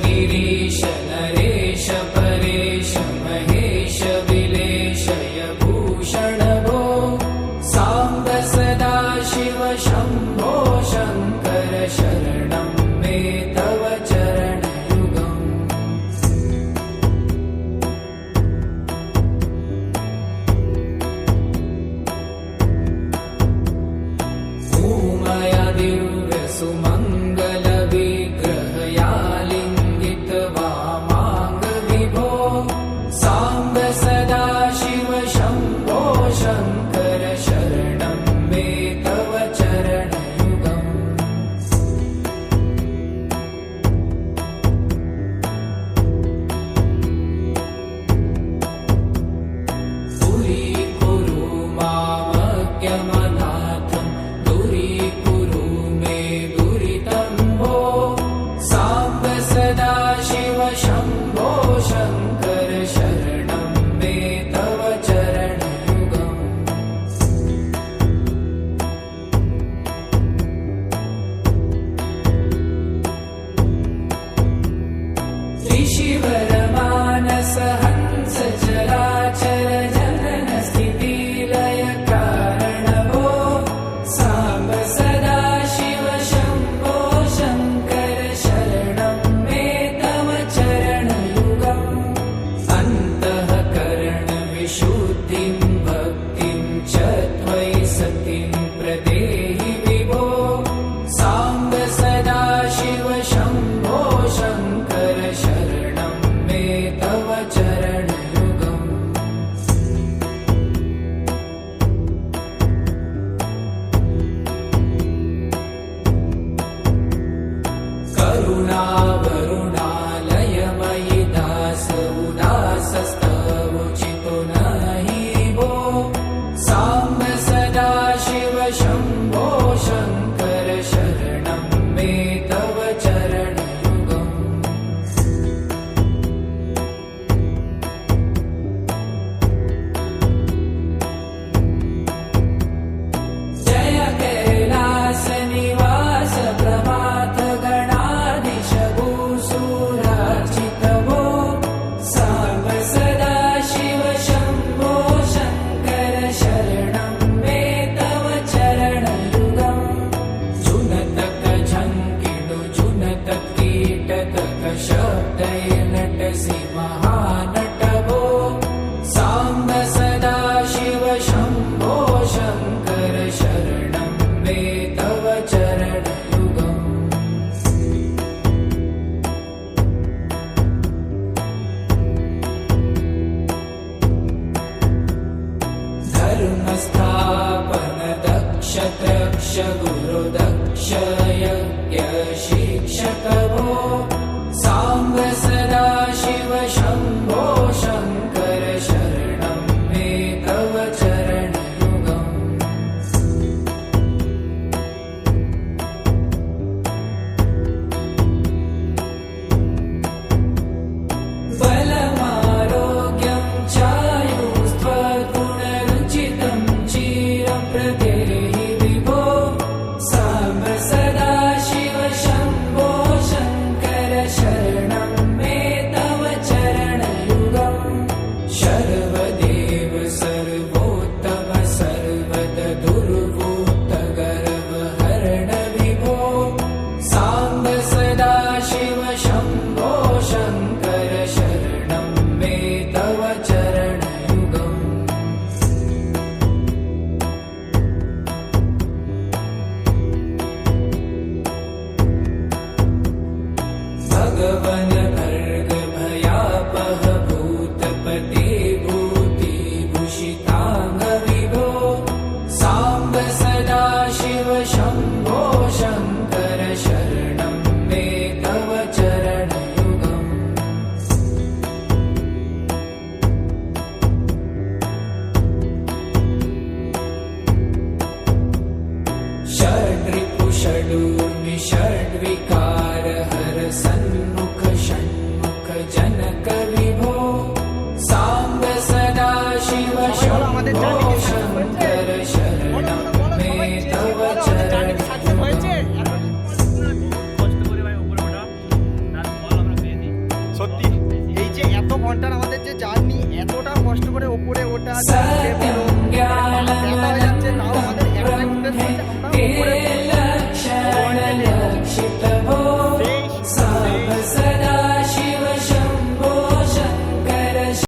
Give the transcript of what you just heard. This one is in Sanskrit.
गिरीश नरेश परेश महेश विलेशय भूषण भो साम्ब सदा शिव शम्भो शङ्कर शरणं मे तव चरणयुगम् उमया दिव्य सुमङ्गल विग्रहया लिङ्गित वामाङ्ग विभो साम्ब सदा शिव शम्भो शङ्कर शरणं मे तव चरणयुगम् दूरीकुरु मामज्ञमनाथं दूरीकुरु मे दुरितं भो साम्ब सदा शिव शम्भो शङ्कर शरणं मे तव चरणयुगम् ऋषिवरमानस हंस चराचर जनन स्थिति लय कारण भो साम्ब सदा शिव शम्भो शङ्कर शरणं मे तव चरणयुगम् अन्तःकरण विशुद्धिं भक्तिं च त्वयि सतिं प्रदेहि विभो साम्ब सदा शिव शम्भो शङ्कर शरणं मे तव चरणयुगम् करुणावरुणालयमयि दास उदासस्तवोचितो नहि भो साम्ब सदा शिव शम्भो शङ्कर शरणं मे तव चरणयुगम् जय कैलास निवास प्रभात गणाधीश भूसुरार्चित भो साम्ब सदा शिव शम्भो शङ्कर शरणं मे तव चरणयुगम् जुनतक झङ्किणु जुनत कीटतक शब्दय नटसि महानट भो साम्ब सदा शिव शम्भो शङ्कर शरणं मे तव चरणयुगम् धर्मस्थापन दक्ष त्रक्ष गुरु दक्ष यज्ञ शिक्षक भो साम्ब सदा शिव शम्भो शङ्कर शरणं मे तव चरणयुगम् बलमारोग्यं चायुस्त्वगुणरुचितं चिरं प्रदेहि विभो साम्ब सदा शिव शम्भो शङ्कर शरणं मे तव चरणयुगम् शर्वदेव सर्वोत्तम सर्वद दुर्वूत गर्वहरण विभो साम्ब सदा शिव शम्भो शङ्कर शरणं मे तव चरणयुगम् भगवन भर्ग भयापह भूतपते भूतिभूषिताङ्ग विभो साम्ब सदा शिव शम्भो शङ्कर शरणं मे तव चरणयुगम् षड्रिपु षडूर्मि षड्विकार हर सन्मुख षण्मुख जनक विभो साम्ब सदा शिव शम्भो शङ्कर शरणं मे तव चरणयुगम् জার্নি, এতটা কষ্ট করে ওপরে ওঠা,